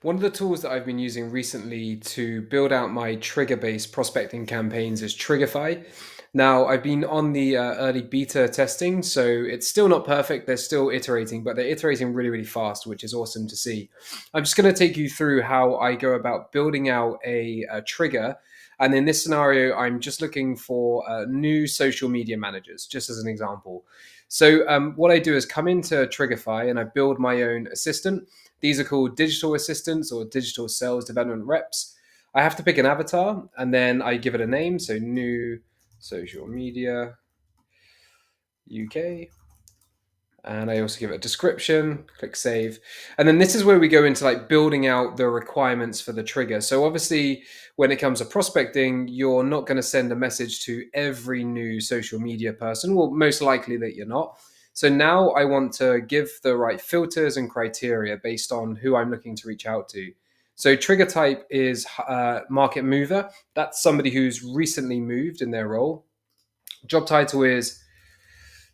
One of the tools that I've been using recently to build out my trigger-based prospecting campaigns is Trigify. Now, I've been on the early beta testing, so it's still not perfect. They're still iterating, but they're iterating really, really fast, which is awesome to see. I'm just going to take you through how I go about building out a trigger. And in this scenario, I'm just looking for new social media managers, just as an example. So what I do is come into Trigify and I build my own assistant. These are called digital assistants or digital sales development reps. I have to pick an avatar and then I give it a name. So new social media UK. And I also give it a description, click save. And then this is where we go into like building out the requirements for the trigger. So obviously when it comes to prospecting, you're not going to send a message to every new social media person. Well, most likely that you're not. So now I want to give the right filters and criteria based on who I'm looking to reach out to. So trigger type is market mover. That's somebody who's recently moved in their role. Job title is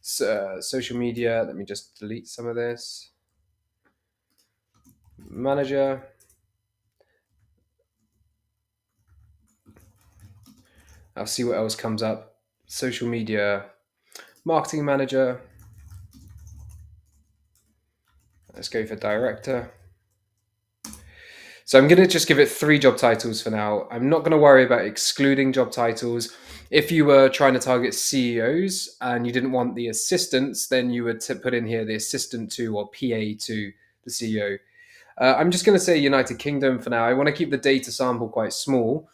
social media. Let me just delete some of this. Manager. I'll see what else comes up. Social media marketing manager. Let's go for director. So I'm going to just give it 3 job titles for now. I'm not going to worry about excluding job titles. If you were trying to target CEOs and you didn't want the assistants, then you would put in here the assistant to or PA to the CEO. I'm just going to say United Kingdom for now. I want to keep the data sample quite small,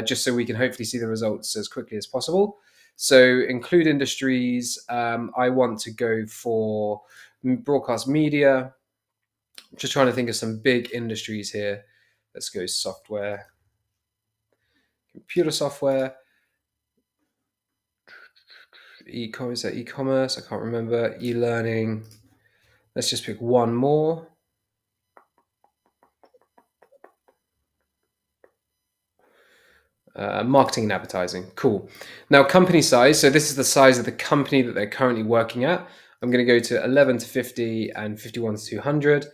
just so we can hopefully see the results as quickly as possible. So include industries. I want to go for broadcast media. I'm just trying to think of some big industries here. Let's go software, computer software, e-commerce, e-commerce. I can't remember. E-learning. Let's just pick one more. Marketing and advertising. Cool. Now, company size. So this is the size of the company that they're currently working at. I'm going to go to 11 to 50 and 51 to 200.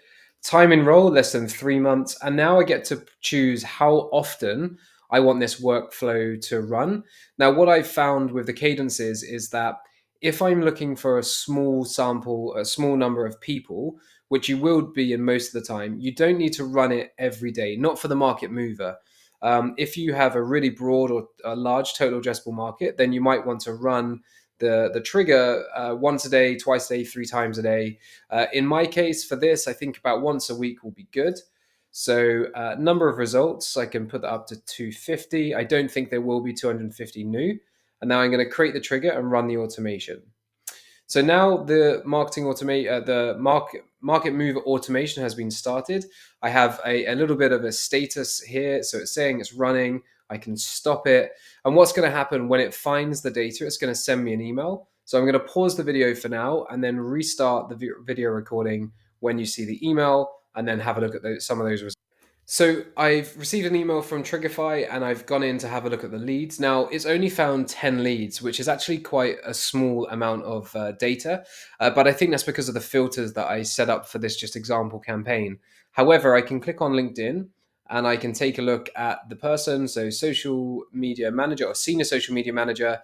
Time in role, less than 3 months. And now I get to choose how often I want this workflow to run. Now, what I've found with the cadences is that if I'm looking for a small sample, a small number of people, which you will be in most of the time, you don't need to run it every day, not for the market mover. If you have a really broad or a large total addressable market, then you might want to run the trigger once a day, twice a day, 3 times a day. In my case, for this, I think about once a week will be good. So number of results, I can put that up to 250. I don't think there will be 250 new. And now I'm going to create the trigger and run the automation. So now the market mover automation has been started. I have a little bit of a status here. So it's saying it's running. I can stop it. And what's going to happen when it finds the data, it's going to send me an email. So I'm going to pause the video for now and then restart the video recording when you see the email and then have a look at some of those results. So I've received an email from Trigify and I've gone in to have a look at the leads. Now it's only found 10 leads, which is actually quite a small amount of data. But I think that's because of the filters that I set up for this just example campaign. However, I can click on LinkedIn and I can take a look at the person. So social media manager or senior social media manager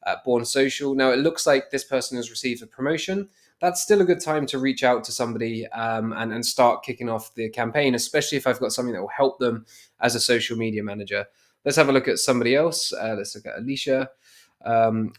at Born Social. Now it looks like this person has received a promotion. That's still a good time to reach out to somebody and start kicking off the campaign, especially if I've got something that will help them as a social media manager. Let's have a look at somebody else. Let's look at Alicia.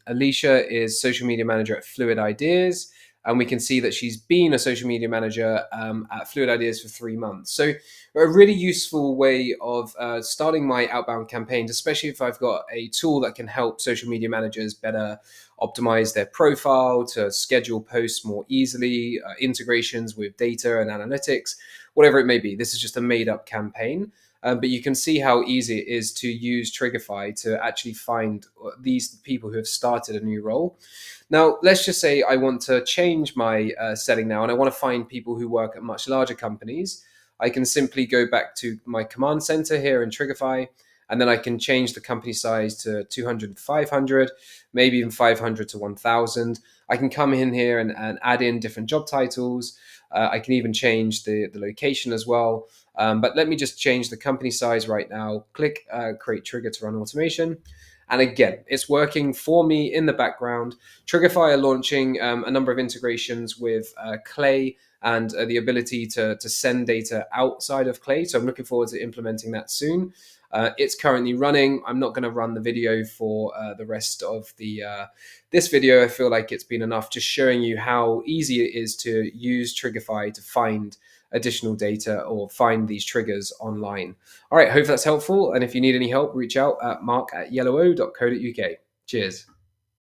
Alicia is social media manager at Fluid Ideas. And we can see that she's been a social media manager at Fluid Ideas for 3 months. So a really useful way of starting my outbound campaigns, especially if I've got a tool that can help social media managers better optimize their profile, to schedule posts more easily, integrations with data and analytics, whatever it may be. This is just a made up campaign. But you can see how easy it is to use Trigify to actually find these people who have started a new role. Now, let's just say I want to change my setting now and I want to find people who work at much larger companies. I can simply go back to my command center here in Trigify, and then I can change the company size to 200 to 500, maybe even 500 to 1,000. I can come in here and add in different job titles. I can even change the location as well. But let me just change the company size right now. Click create trigger to run automation. And again, it's working for me in the background. Trigify are launching a number of integrations with Clay and the ability to send data outside of Clay. So I'm looking forward to implementing that soon. It's currently running. I'm not going to run the video for the rest of this video. I feel like it's been enough just showing you how easy it is to use Trigify to find additional data or find these triggers online. All right, hope that's helpful. And if you need any help, reach out at mark@yellowo.co.uk. Cheers.